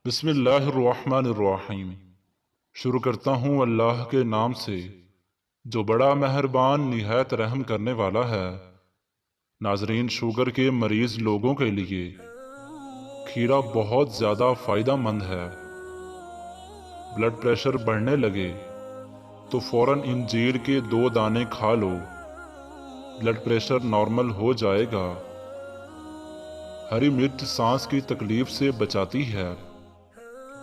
بسم اللہ الرحمن الرحیم۔ شروع کرتا ہوں اللہ کے نام سے جو بڑا مہربان نہایت رحم کرنے والا ہے۔ ناظرین، شوگر کے مریض لوگوں کے لیے کھیرا بہت زیادہ فائدہ مند ہے۔ بلڈ پریشر بڑھنے لگے تو فوراً انجیر کے 2 دانے کھا لو، بلڈ پریشر نارمل ہو جائے گا۔ ہری مرچ سانس کی تکلیف سے بچاتی ہے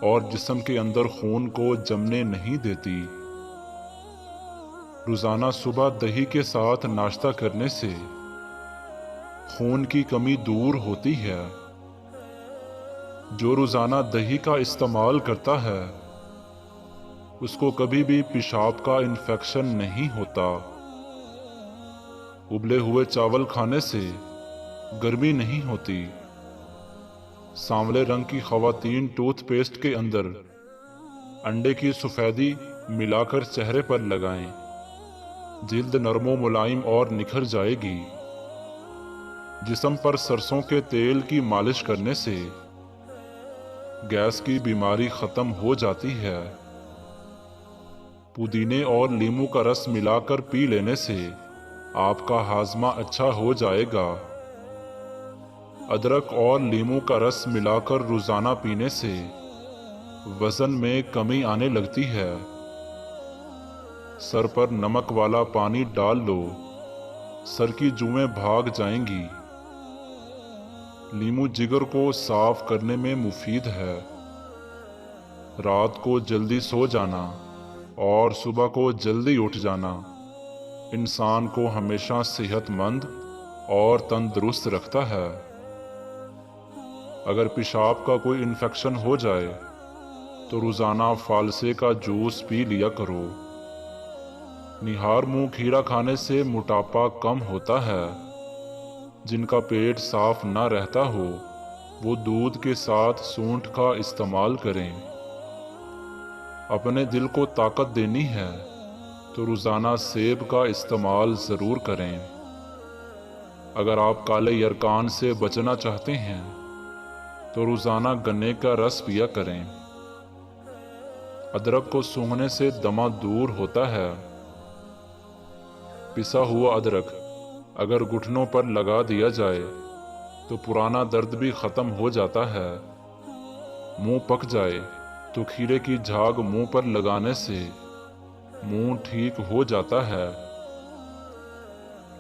اور جسم کے اندر خون کو جمنے نہیں دیتی۔ روزانہ صبح دہی کے ساتھ ناشتہ کرنے سے خون کی کمی دور ہوتی ہے۔ جو روزانہ دہی کا استعمال کرتا ہے اس کو کبھی بھی پیشاب کا انفیکشن نہیں ہوتا۔ ابلے ہوئے چاول کھانے سے گرمی نہیں ہوتی۔ سانولے رنگ کی خواتین ٹوتھ پیسٹ کے اندر انڈے کی سفیدی ملا کر چہرے پر لگائیں، جلد نرم و ملائم اور نکھر جائے گی۔ جسم پر سرسوں کے تیل کی مالش کرنے سے گیس کی بیماری ختم ہو جاتی ہے۔ پودینے اور لیموں کا رس ملا کر پی لینے سے آپ کا ہاضمہ اچھا ہو جائے گا۔ ادرک اور لیموں کا رس ملا کر روزانہ پینے سے وزن میں کمی آنے لگتی ہے۔ سر پر نمک والا پانی ڈال لو، سر کی جوئیں بھاگ جائیں گی۔ لیموں جگر کو صاف کرنے میں مفید ہے۔ رات کو جلدی سو جانا اور صبح کو جلدی اٹھ جانا انسان کو ہمیشہ صحت مند اور تندرست رکھتا ہے۔ اگر پیشاب کا کوئی انفیکشن ہو جائے تو روزانہ فالسے کا جوس پی لیا کرو۔ نہار منہ کھیرا کھانے سے موٹاپا کم ہوتا ہے۔ جن کا پیٹ صاف نہ رہتا ہو وہ دودھ کے ساتھ سونٹھ کا استعمال کریں۔ اپنے دل کو طاقت دینی ہے تو روزانہ سیب کا استعمال ضرور کریں۔ اگر آپ کالے یرقان سے بچنا چاہتے ہیں تو روزانہ گنے کا رس پیا کریں۔ ادرک کو سونگھنے سے دمہ دور ہوتا ہے۔ پسا ہوا ادرک اگر گھٹنوں پر لگا دیا جائے تو پرانا درد بھی ختم ہو جاتا ہے۔ منہ پک جائے تو کھیرے کی جھاگ منہ پر لگانے سے منہ ٹھیک ہو جاتا ہے۔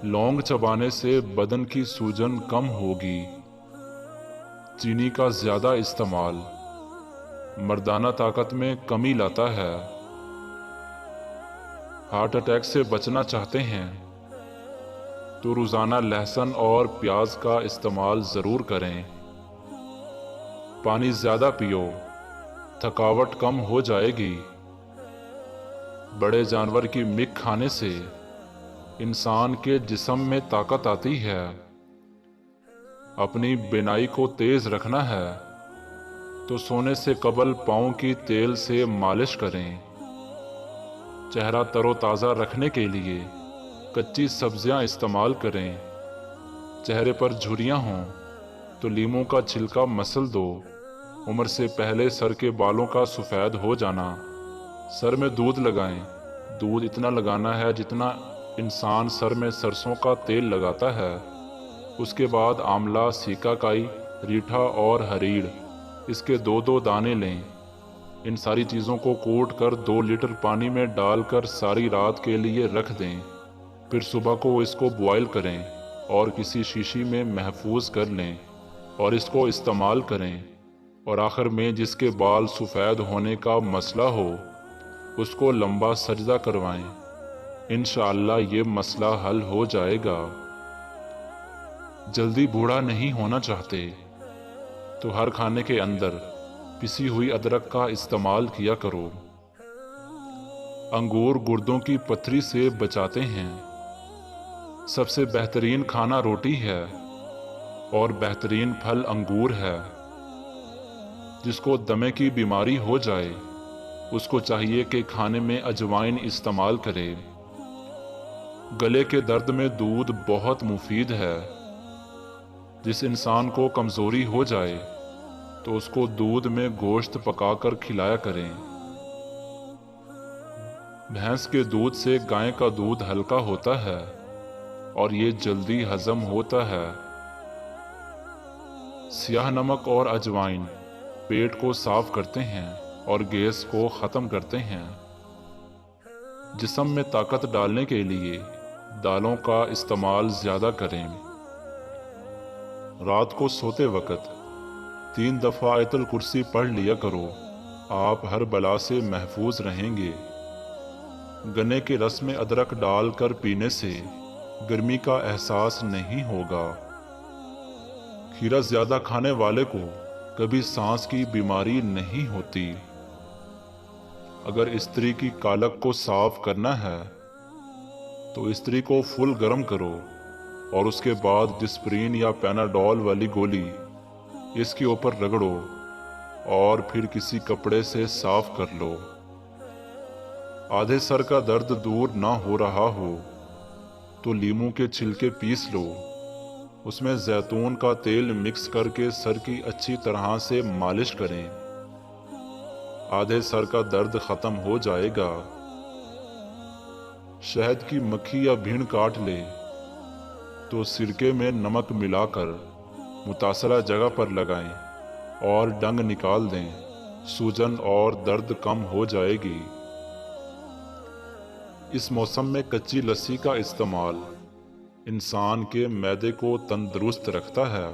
لونگ چبانے سے بدن کی سوجن کم ہوگی۔ چینی کا زیادہ استعمال مردانہ طاقت میں کمی لاتا ہے۔ ہارٹ اٹیک سے بچنا چاہتے ہیں تو روزانہ لہسن اور پیاز کا استعمال ضرور کریں۔ پانی زیادہ پیو، تھکاوٹ کم ہو جائے گی۔ بڑے جانور کی مک کھانے سے انسان کے جسم میں طاقت آتی ہے۔ اپنی بینائی کو تیز رکھنا ہے تو سونے سے قبل پاؤں کی تیل سے مالش کریں۔ چہرہ تر و تازہ رکھنے کے لیے کچی سبزیاں استعمال کریں۔ چہرے پر جھریاں ہوں تو لیموں کا چھلکا مسل دو۔ عمر سے پہلے سر کے بالوں کا سفید ہو جانا۔ سر میں دودھ لگائیں۔ دودھ اتنا لگانا ہے جتنا انسان سر میں سرسوں کا تیل لگاتا ہے۔ اس کے بعد آملہ، سیکا کائی، ریٹھا اور ہریڑ اس کے 2 دانے لیں۔ ان ساری چیزوں کو کوٹ کر 2 لیٹر پانی میں ڈال کر ساری رات کے لیے رکھ دیں۔ پھر صبح کو اس کو بوائل کریں اور کسی شیشی میں محفوظ کر لیں اور اس کو استعمال کریں۔ اور آخر میں جس کے بال سفید ہونے کا مسئلہ ہو اس کو لمبا سجدہ کروائیں۔ انشاءاللہ یہ مسئلہ حل ہو جائے گا۔ جلدی بوڑھا نہیں ہونا چاہتے تو ہر کھانے کے اندر پسی ہوئی ادرک کا استعمال کیا کرو۔ انگور گردوں کی پتھری سے بچاتے ہیں۔ سب سے بہترین کھانا روٹی ہے اور بہترین پھل انگور ہے۔ جس کو دمے کی بیماری ہو جائے اس کو چاہیے کہ کھانے میں اجوائن استعمال کرے۔ گلے کے درد میں دودھ بہت مفید ہے۔ جس انسان کو کمزوری ہو جائے تو اس کو دودھ میں گوشت پکا کر کھلایا کریں۔ بھینس کے دودھ سے گائے کا دودھ ہلکا ہوتا ہے اور یہ جلدی ہضم ہوتا ہے۔ سیاہ نمک اور اجوائن پیٹ کو صاف کرتے ہیں اور گیس کو ختم کرتے ہیں۔ جسم میں طاقت ڈالنے کے لیے دالوں کا استعمال زیادہ کریں۔ رات کو سوتے وقت 3 دفعہ آیت الکرسی پڑھ لیا کرو، آپ ہر بلا سے محفوظ رہیں گے۔ گنے کے رس میں ادرک ڈال کر پینے سے گرمی کا احساس نہیں ہوگا۔ کھیرا زیادہ کھانے والے کو کبھی سانس کی بیماری نہیں ہوتی۔ اگر استری کی کالک کو صاف کرنا ہے تو استری کو فل گرم کرو اور اس کے بعد ڈسپرین یا پیناڈول والی گولی اس کے اوپر رگڑو اور پھر کسی کپڑے سے صاف کر لو۔ آدھے سر کا درد دور نہ ہو رہا ہو تو لیموں کے چھلکے پیس لو، اس میں زیتون کا تیل مکس کر کے سر کی اچھی طرح سے مالش کریں، آدھے سر کا درد ختم ہو جائے گا۔ شہد کی مکھی یا بھیڑ کاٹ لے تو سرکے میں نمک ملا کر متاثرہ جگہ پر لگائیں اور ڈنگ نکال دیں، سوجن اور درد کم ہو جائے گی۔ اس موسم میں کچی لسی کا استعمال انسان کے معدے کو تندرست رکھتا ہے۔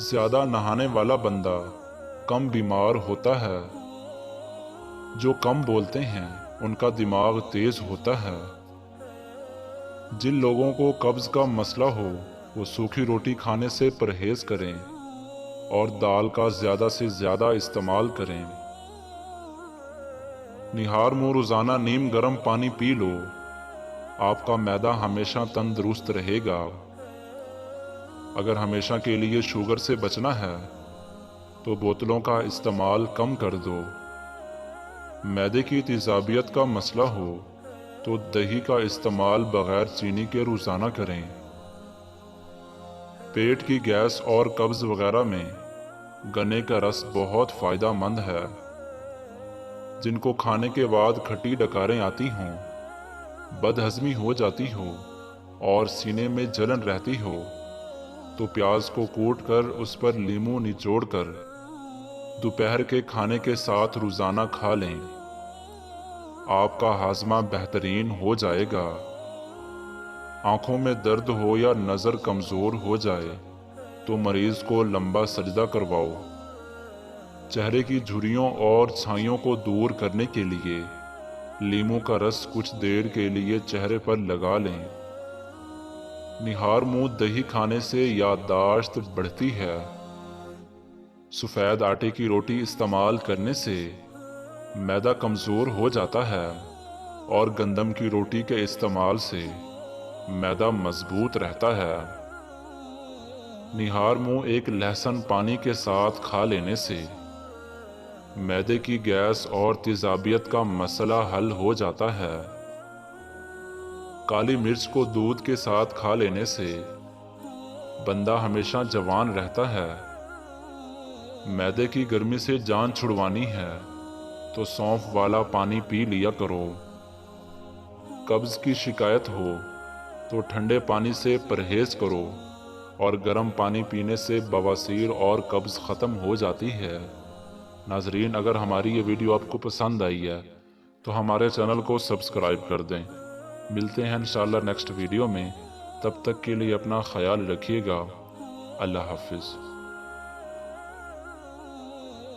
زیادہ نہانے والا بندہ کم بیمار ہوتا ہے۔ جو کم بولتے ہیں ان کا دماغ تیز ہوتا ہے۔ جن لوگوں کو قبض کا مسئلہ ہو وہ سوکھی روٹی کھانے سے پرہیز کریں اور دال کا زیادہ سے زیادہ استعمال کریں۔ نہار منہ روزانہ نیم گرم پانی پی لو، آپ کا معدہ ہمیشہ تندرست رہے گا۔ اگر ہمیشہ کے لیے شوگر سے بچنا ہے تو بوتلوں کا استعمال کم کر دو۔ معدے کی تیزابیت کا مسئلہ ہو تو دہی کا استعمال بغیر چینی کے روزانہ کریں۔ پیٹ کی گیس اور قبض وغیرہ میں گنے کا رس بہت فائدہ مند ہے۔ جن کو کھانے کے بعد کھٹی ڈکاریں آتی ہوں، بد ہضمی ہو جاتی ہو اور سینے میں جلن رہتی ہو تو پیاز کو کوٹ کر اس پر لیموں نچوڑ کر دوپہر کے کھانے کے ساتھ روزانہ کھا لیں، آپ کا ہاضمہ بہترین ہو جائے گا۔ آنکھوں میں درد ہو یا نظر کمزور ہو جائے تو مریض کو لمبا سجدہ کرواؤ۔ چہرے کی جھریوں اور چھائیوں کو دور کرنے کے لیے لیموں کا رس کچھ دیر کے لیے چہرے پر لگا لیں۔ نہار منہ دہی کھانے سے یادداشت بڑھتی ہے۔ سفید آٹے کی روٹی استعمال کرنے سے معدہ کمزور ہو جاتا ہے اور گندم کی روٹی کے استعمال سے معدہ مضبوط رہتا ہے۔ نہار منہ ایک لہسن پانی کے ساتھ کھا لینے سے معدے کی گیس اور تیزابیت کا مسئلہ حل ہو جاتا ہے۔ کالی مرچ کو دودھ کے ساتھ کھا لینے سے بندہ ہمیشہ جوان رہتا ہے۔ معدے کی گرمی سے جان چھڑوانی ہے تو سونف والا پانی پی لیا کرو۔ قبض کی شکایت ہو تو ٹھنڈے پانی سے پرہیز کرو اور گرم پانی پینے سے بواسیر اور قبض ختم ہو جاتی ہے۔ ناظرین، اگر ہماری یہ ویڈیو آپ کو پسند آئی ہے تو ہمارے چینل کو سبسکرائب کر دیں۔ ملتے ہیں انشاءاللہ نیکسٹ ویڈیو میں، تب تک کے لیے اپنا خیال رکھیے گا۔ اللہ حافظ۔